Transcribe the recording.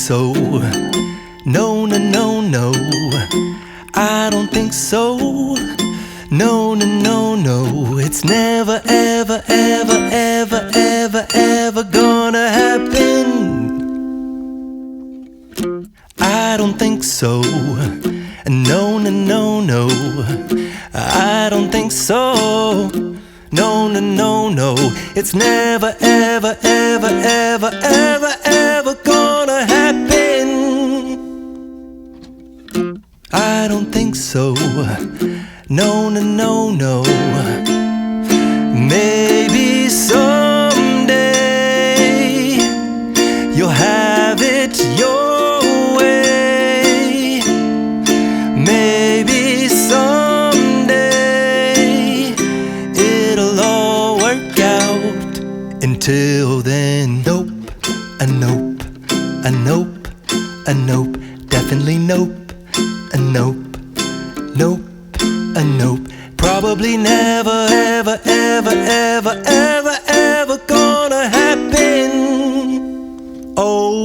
so. No, no, no, no, I don't think so. No, no, no, no, it's never, ever, ever, ever, ever, ever gonna happen. I don't think so. No, no, no, no, I don't think so. No, no, no, no, it's never, ever, ever, ever, ever, ever gonna happen. I don't think so. No, no, no, no. Maybe someday you'll have it your way. Maybe someday it'll all work out. Until then, nope, a nope, a nope, a nope, definitely nope, a nope, nope, a nope. Probably never, ever, ever, ever, ever, ever gonna happen. Oh,